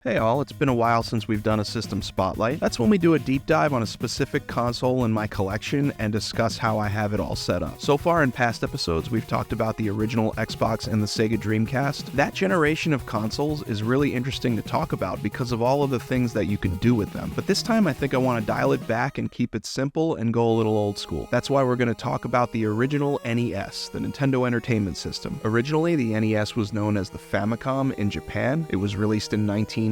Hey all, it's been a while since we've done a system spotlight. That's when we do a deep dive on a specific console in my collection and discuss how I have it all set up. So far in past episodes, we've talked about the original Xbox and the Sega Dreamcast. That generation of consoles is really interesting to talk about because of all of the things that you can do with them. But this time I think I want to dial it back and keep it simple and go a little old school. That's why we're going to talk about the original NES, the Nintendo Entertainment System. Originally, the NES was known as the Famicom in Japan. It was released in 1983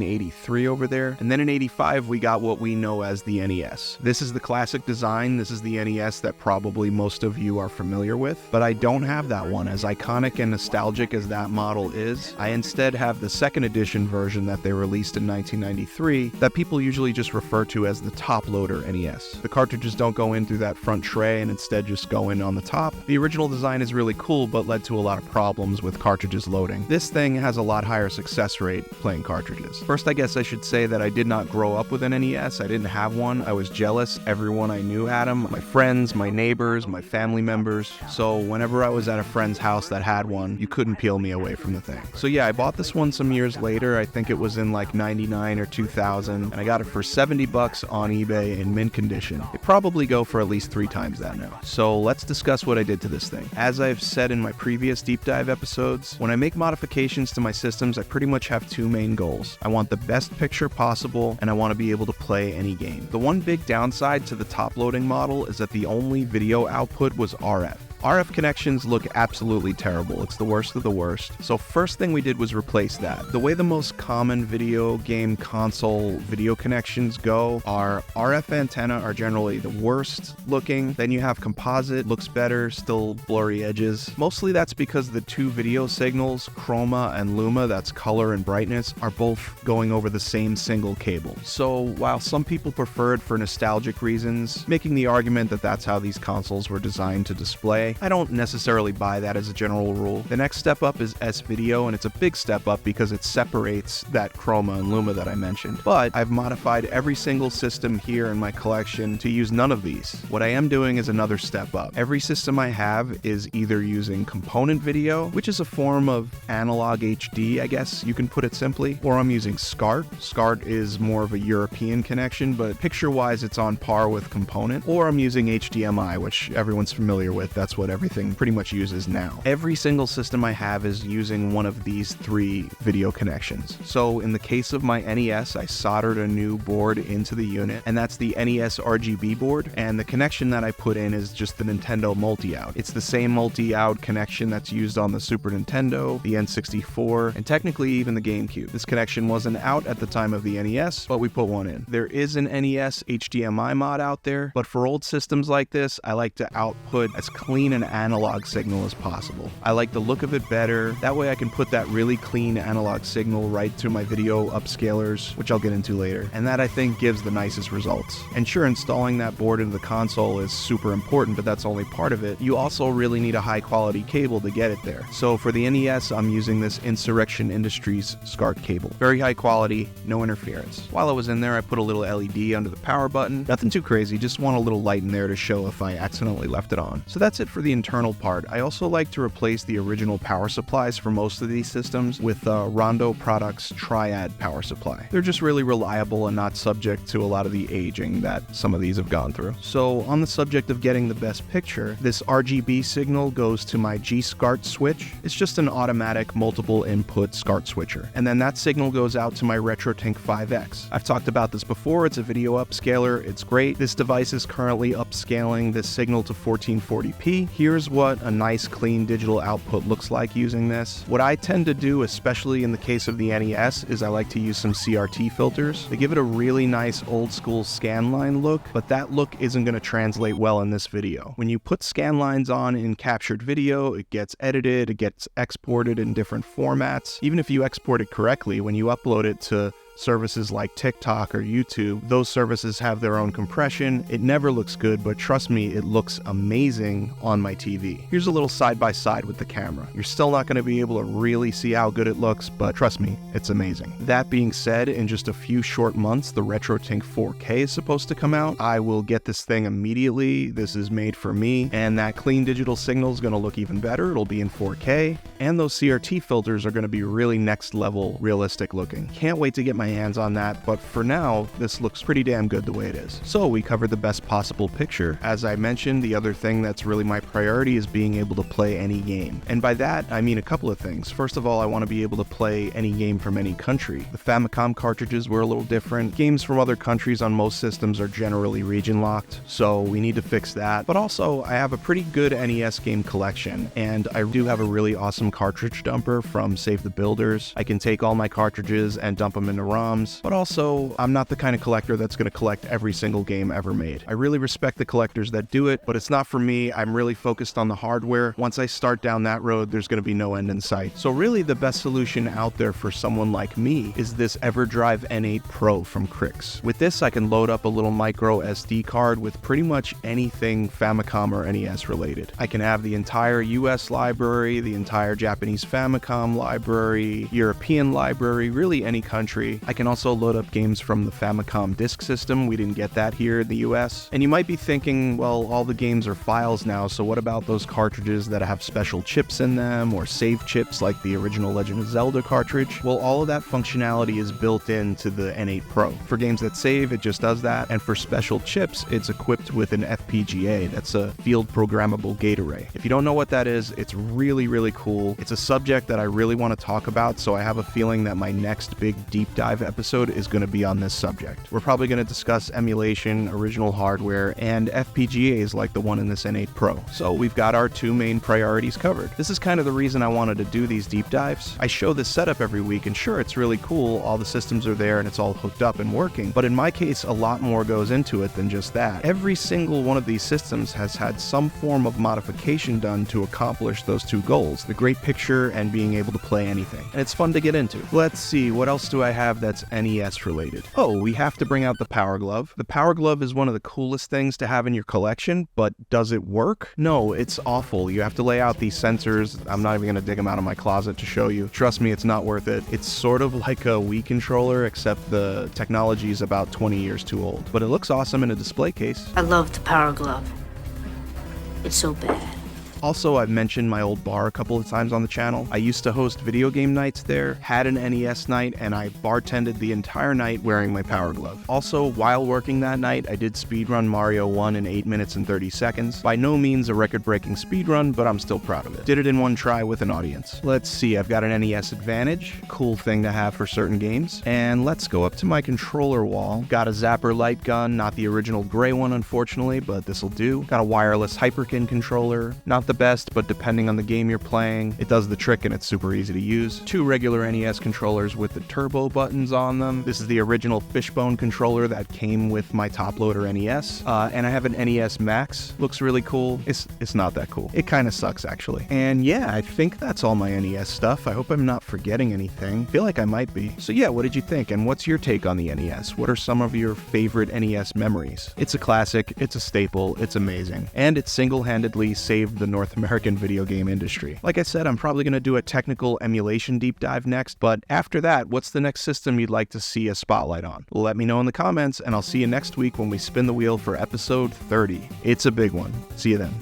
over there, and then in 85 we got what we know as the NES. This is the classic design. This is the NES that probably most of you are familiar with, but I don't have that one. As iconic and nostalgic as that model is, I instead have the second edition version that they released in 1993 that people usually just refer to as the top loader NES. The cartridges don't go in through that front tray and instead just go in on the top. The original design is really cool, but led to a lot of problems with cartridges loading. This thing has a lot higher success rate playing cartridges. First, I guess I should say that I did not grow up with an NES. I didn't have one. I was jealous. Everyone I knew had them. My friends, my neighbors, my family members. So whenever I was at a friend's house that had one, you couldn't peel me away from the thing. So yeah, I bought this one some years later. I think it was in like 99 or 2000, and I got it for $70 on eBay in mint condition. It probably go for at least 3 times that now. So let's discuss what I did to this thing. As I've said in my previous deep dive episodes, when I make modifications to my systems, I pretty much have 2 main goals. I want the best picture possible, and I want to be able to play any game. The one big downside to the top loading model is that the only video output was RF. RF connections look absolutely terrible. It's the worst of the worst. So first thing we did was replace that. The way the most common video game console video connections go are RF antenna are generally the worst looking. Then you have composite, looks better, still blurry edges. Mostly that's because the 2 video signals, chroma and luma, that's color and brightness, are both going over the same single cable. So while some people prefer it for nostalgic reasons, making the argument that that's how these consoles were designed to display, I don't necessarily buy that as a general rule. The next step up is S-Video, and it's a big step up because it separates that chroma and luma that I mentioned. But I've modified every single system here in my collection to use none of these. What I am doing is another step up. Every system I have is either using component video, which is a form of analog HD, I guess you can put it simply, or I'm using SCART. SCART is more of a European connection, but picture-wise it's on par with component, or I'm using HDMI, which everyone's familiar with. That's what everything pretty much uses now. Every single system I have is using one of these 3 video connections. So in the case of my NES, I soldered a new board into the unit, and that's the NES RGB board, and the connection that I put in is just the Nintendo multi-out. It's the same multi-out connection that's used on the Super Nintendo, the N64, and technically even the GameCube. This connection wasn't out at the time of the NES, but we put one in. There is an NES HDMI mod out there, but for old systems like this, I like to output as clean an analog signal as possible. I like the look of it better. That way I can put that really clean analog signal right to my video upscalers, which I'll get into later. And that I think gives the nicest results. And sure, installing that board into the console is super important, but that's only part of it. You also really need a high quality cable to get it there. So for the NES, I'm using this Insurrection Industries SCART cable. Very high quality, no interference. While I was in there, I put a little LED under the power button. Nothing too crazy, just want a little light in there to show if I accidentally left it on. So that's it for the internal part. I also like to replace the original power supplies for most of these systems with Rondo Products Triad power supply. They're just really reliable and not subject to a lot of the aging that some of these have gone through. So on the subject of getting the best picture, this RGB signal goes to my G-SCART switch. It's just an automatic multiple input SCART switcher. And then that signal goes out to my RetroTink 5X. I've talked about this before. It's a video upscaler. It's great. This device is currently upscaling this signal to 1440p. Here's what a nice clean digital output looks like using this. What I tend to do, especially in the case of the NES, is I like to use some CRT filters. They give it a really nice old school scanline look, but that look isn't going to translate well in this video. When you put scanlines on in captured video, it gets edited, it gets exported in different formats. Even if you export it correctly, when you upload it to services like TikTok or YouTube, those services have their own compression. It never looks good, but trust me, it looks amazing on my TV. Here's a little side-by-side with the camera. You're still not going to be able to really see how good it looks, but trust me, it's amazing. That being said, in just a few short months, the RetroTink 4K is supposed to come out. I will get this thing immediately. This is made for me, and that clean digital signal is going to look even better. It'll be in 4K, and those CRT filters are going to be really next level realistic looking. Can't wait to get my my hands on that, but for now, this looks pretty damn good the way it is. So we covered the best possible picture. As I mentioned, the other thing that's really my priority is being able to play any game. And by that, I mean a couple of things. First of all, I want to be able to play any game from any country. The Famicom cartridges were a little different. Games from other countries on most systems are generally region locked, so we need to fix that. But also, I have a pretty good NES game collection, and I do have a really awesome cartridge dumper from Save the Builders. I can take all my cartridges and dump them into ROMs, but also, I'm not the kind of collector that's going to collect every single game ever made. I really respect the collectors that do it, but it's not for me. I'm really focused on the hardware. Once I start down that road, there's going to be no end in sight. So really, the best solution out there for someone like me is this EverDrive N8 Pro from Crix. With this, I can load up a little micro SD card with pretty much anything Famicom or NES related. I can have the entire US library, the entire Japanese Famicom library, European library, really any country. I can also load up games from the Famicom disk system. We didn't get that here in the US. And you might be thinking, well, all the games are files now, so what about those cartridges that have special chips in them or save chips like the original Legend of Zelda cartridge? Well, all of that functionality is built into the N8 Pro. For games that save, it just does that, and for special chips, it's equipped with an FPGA. That's a field programmable gate array. If you don't know what that is, it's really, really cool. It's a subject that I really want to talk about, so I have a feeling that my next big deep dive episode is going to be on this subject. We're probably going to discuss emulation, original hardware, and FPGAs like the one in this N8 Pro. So we've got our two main priorities covered. This is kind of the reason I wanted to do these deep dives. I show this setup every week, and sure, it's really cool. All the systems are there and it's all hooked up and working, but in my case, a lot more goes into it than just that. Every single one of these systems has had some form of modification done to accomplish those two goals, the great picture and being able to play anything. And it's fun to get into. Let's see, what else do I have that's NES related? Oh, we have to bring out the Power Glove. The Power Glove is one of the coolest things to have in your collection, but does it work? No, it's awful. You have to lay out these sensors. I'm not even going to dig them out of my closet to show you. Trust me, it's not worth it. It's sort of like a Wii controller, except the technology is about 20 years too old. But it looks awesome in a display case. I love the Power Glove. It's so bad. Also, I've mentioned my old bar a couple of times on the channel. I used to host video game nights there, had an NES night, and I bartended the entire night wearing my Power Glove. Also, while working that night, I did speedrun Mario 1 in 8 minutes and 30 seconds. By no means a record-breaking speedrun, but I'm still proud of it. Did it in one try with an audience. Let's see, I've got an NES Advantage, cool thing to have for certain games. And let's go up to my controller wall. Got a Zapper light gun, not the original gray one unfortunately, but this'll do. Got a wireless Hyperkin controller, not the best, but depending on the game you're playing, it does the trick and it's super easy to use. Two regular NES controllers with the turbo buttons on them. This is the original Fishbone controller that came with my top loader NES. And I have an NES Max. Looks really cool. It's not that cool. It kind of sucks actually. And yeah, I think that's all my NES stuff. I hope I'm not forgetting anything. Feel like I might be. So yeah, what did you think? And what's your take on the NES? What are some of your favorite NES memories? It's a classic, it's a staple, it's amazing. And it single-handedly saved the North American video game industry. Like I said, I'm probably going to do a technical emulation deep dive next, but after that, what's the next system you'd like to see a spotlight on? Let me know in the comments, and I'll see you next week when we spin the wheel for episode 30. It's a big one. See you then.